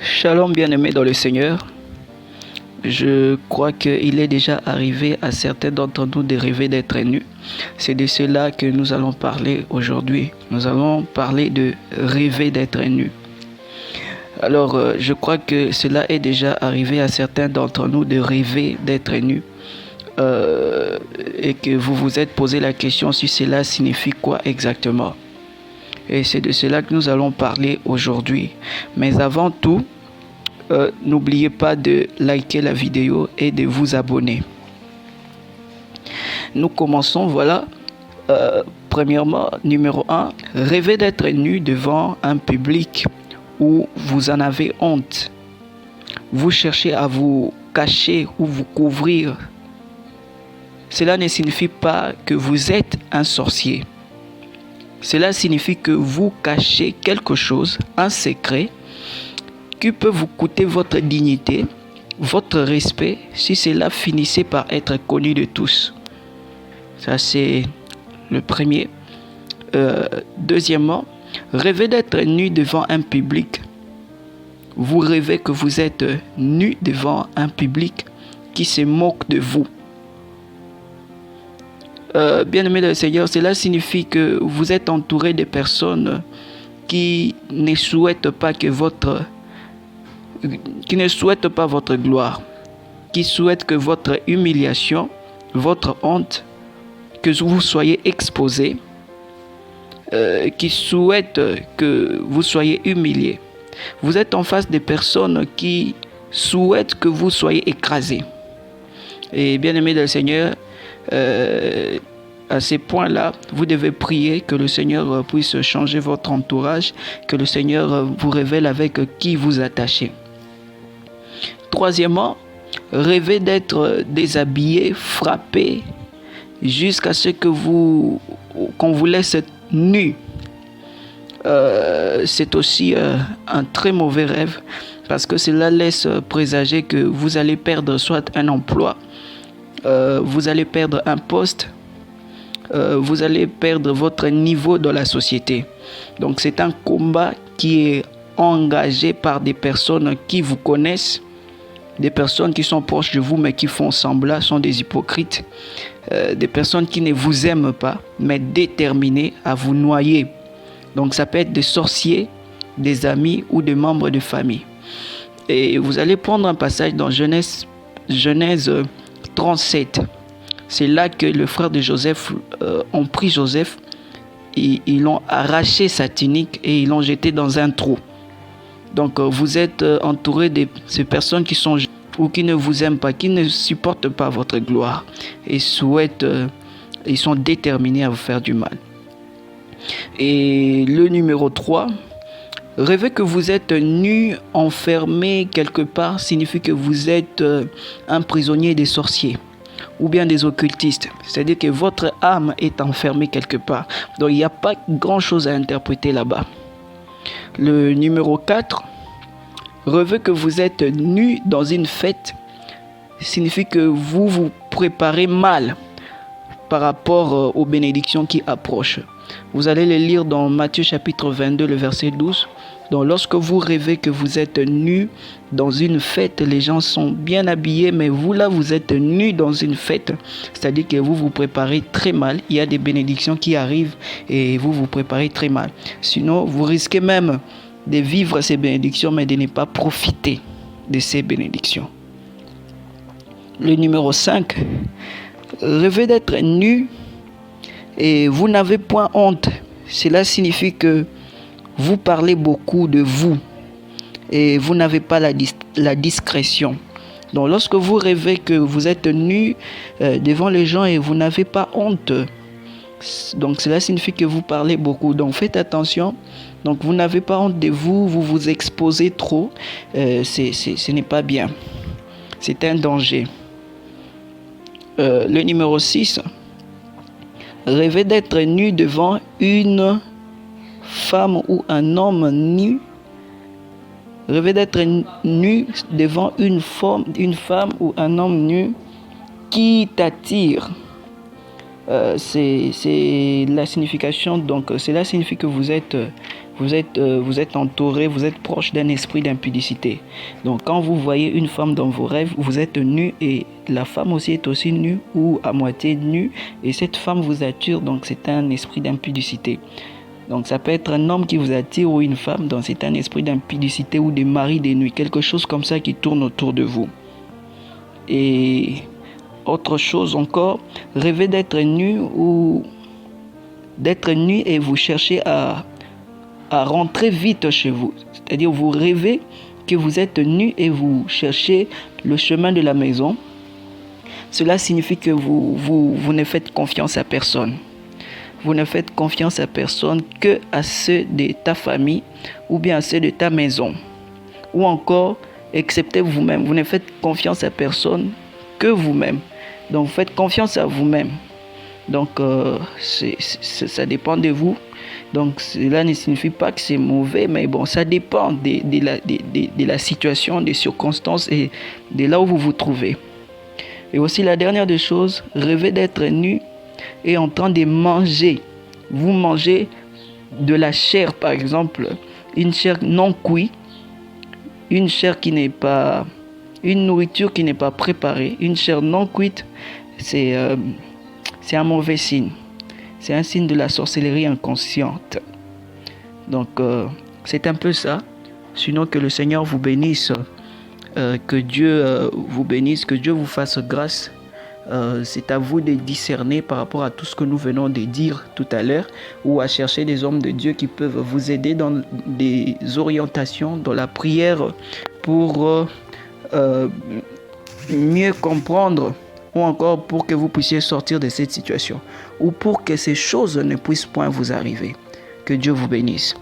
Shalom bien-aimés dans le Seigneur. Je crois qu'il est déjà arrivé à certains d'entre nous de rêver d'être nus. C'est de cela que nous allons parler aujourd'hui. Nous allons parler de rêver d'être nus. Alors, je crois que cela est déjà arrivé à certains d'entre nous de rêver d'être nus. Et que vous vous êtes posé la question si cela signifie quoi exactement. Et c'est de cela que nous allons parler aujourd'hui. Mais avant tout, n'oubliez pas de liker la vidéo et de vous abonner. Nous commençons, voilà. Premièrement, numéro 1, rêvez d'être nu devant un public où vous en avez honte. Vous cherchez à vous cacher ou vous couvrir. Cela ne signifie pas que vous êtes un sorcier. Cela signifie que vous cachez quelque chose, un secret, qui peut vous coûter votre dignité, votre respect, si cela finissait par être connu de tous. Ça, c'est le premier. Deuxièmement, rêvez d'être nu devant un public. Vous rêvez que vous êtes nu devant un public qui se moque de vous. Bien-aimé dans le Seigneur, cela signifie que vous êtes entouré de personnes qui ne souhaitent pas votre gloire, qui souhaitent que votre humiliation, votre honte, que vous soyez exposé, qui souhaitent que vous soyez humilié. Vous êtes en face des personnes qui souhaitent que vous soyez écrasé. Et bien-aimé dans le Seigneur, à ces points-là, vous devez prier que le Seigneur puisse changer votre entourage, que le Seigneur vous révèle avec qui vous attachez. Troisièmement, rêvez d'être déshabillé, frappé, jusqu'à ce que qu'on vous laisse nu. C'est aussi un très mauvais rêve, parce que cela laisse présager que vous allez perdre soit un emploi, vous allez perdre un poste, vous allez perdre votre niveau dans la société. Donc c'est un combat qui est engagé par des personnes qui vous connaissent, des personnes qui sont proches de vous mais qui font semblant, sont des hypocrites, des personnes qui ne vous aiment pas mais déterminées à vous noyer. Donc ça peut être des sorciers, des amis ou des membres de famille. Et vous allez prendre un passage dans Genèse 37. C'est là que le frère de Joseph ont pris Joseph, et ils l'ont arraché sa tunique et ils l'ont jeté dans un trou. Donc vous êtes entouré de ces personnes qui sont ou qui ne vous aiment pas, qui ne supportent pas votre gloire et ils sont déterminés à vous faire du mal. Et le numéro 3, rêver que vous êtes nu, enfermé quelque part, signifie que vous êtes un prisonnier des sorciers ou bien des occultistes. C'est-à-dire que votre âme est enfermée quelque part. Donc il n'y a pas grand-chose à interpréter là-bas. Le numéro 4, rêver que vous êtes nu dans une fête, signifie que vous vous préparez mal par rapport aux bénédictions qui approchent. Vous allez les lire dans Matthieu chapitre 22, le verset 12. Donc lorsque vous rêvez que vous êtes nu dans une fête, les gens sont bien habillés, mais vous là, vous êtes nu dans une fête. C'est-à-dire que vous vous préparez très mal. Il y a des bénédictions qui arrivent et vous vous préparez très mal. Sinon, vous risquez même de vivre ces bénédictions, mais de ne pas profiter de ces bénédictions. Le numéro 5, rêvez d'être nu et vous n'avez point honte. Cela signifie que vous parlez beaucoup de vous et vous n'avez pas la discrétion. Donc lorsque vous rêvez que vous êtes nu devant les gens et vous n'avez pas honte, donc cela signifie que vous parlez beaucoup. Donc faites attention. Donc vous n'avez pas honte de vous, vous vous exposez trop. Ce n'est pas bien. C'est un danger. Le numéro 6, rêvez d'être nu devant une femme ou un homme nu. Rêvez d'être nu devant une femme ou un homme nu qui t'attire. C'est la signification. Donc cela signifie que vous êtes vous êtes entouré, vous êtes proche d'un esprit d'impudicité. Donc quand vous voyez une femme dans vos rêves, vous êtes nu et la femme aussi est aussi nue ou à moitié nue et cette femme vous attire, donc c'est un esprit d'impudicité. Donc ça peut être un homme qui vous attire ou une femme, donc c'est un esprit d'impudicité ou des maris des nuits, quelque chose comme ça qui tourne autour de vous. Et autre chose encore, rêver d'être nu ou d'être nu et vous cherchez à rentrer vite chez vous. C'est-à-dire vous rêvez que vous êtes nu et vous cherchez le chemin de la maison. Cela signifie que vous ne faites confiance à personne. Vous ne faites confiance à personne que à ceux de ta famille ou bien à ceux de ta maison. Ou encore, excepté vous-même. Vous ne faites confiance à personne que vous-même. Donc, vous faites confiance à vous-même. Donc, ça dépend de vous. Donc, cela ne signifie pas que c'est mauvais, mais bon, ça dépend de la situation, des circonstances et de là où vous vous trouvez. Et aussi, la dernière des choses, rêver d'être nu et en train de manger. Vous mangez de la chair, par exemple, une chair non cuite, une chair qui n'est pas, une nourriture qui n'est pas préparée, une chair non cuite, c'est un mauvais signe. C'est un signe de la sorcellerie inconsciente. Donc, c'est un peu ça. Sinon, que le Seigneur vous bénisse, que Dieu vous bénisse, que Dieu vous fasse grâce. C'est à vous de discerner par rapport à tout ce que nous venons de dire tout à l'heure ou à chercher des hommes de Dieu qui peuvent vous aider dans des orientations, dans la prière pour mieux comprendre ou encore pour que vous puissiez sortir de cette situation ou pour que ces choses ne puissent point vous arriver. Que Dieu vous bénisse.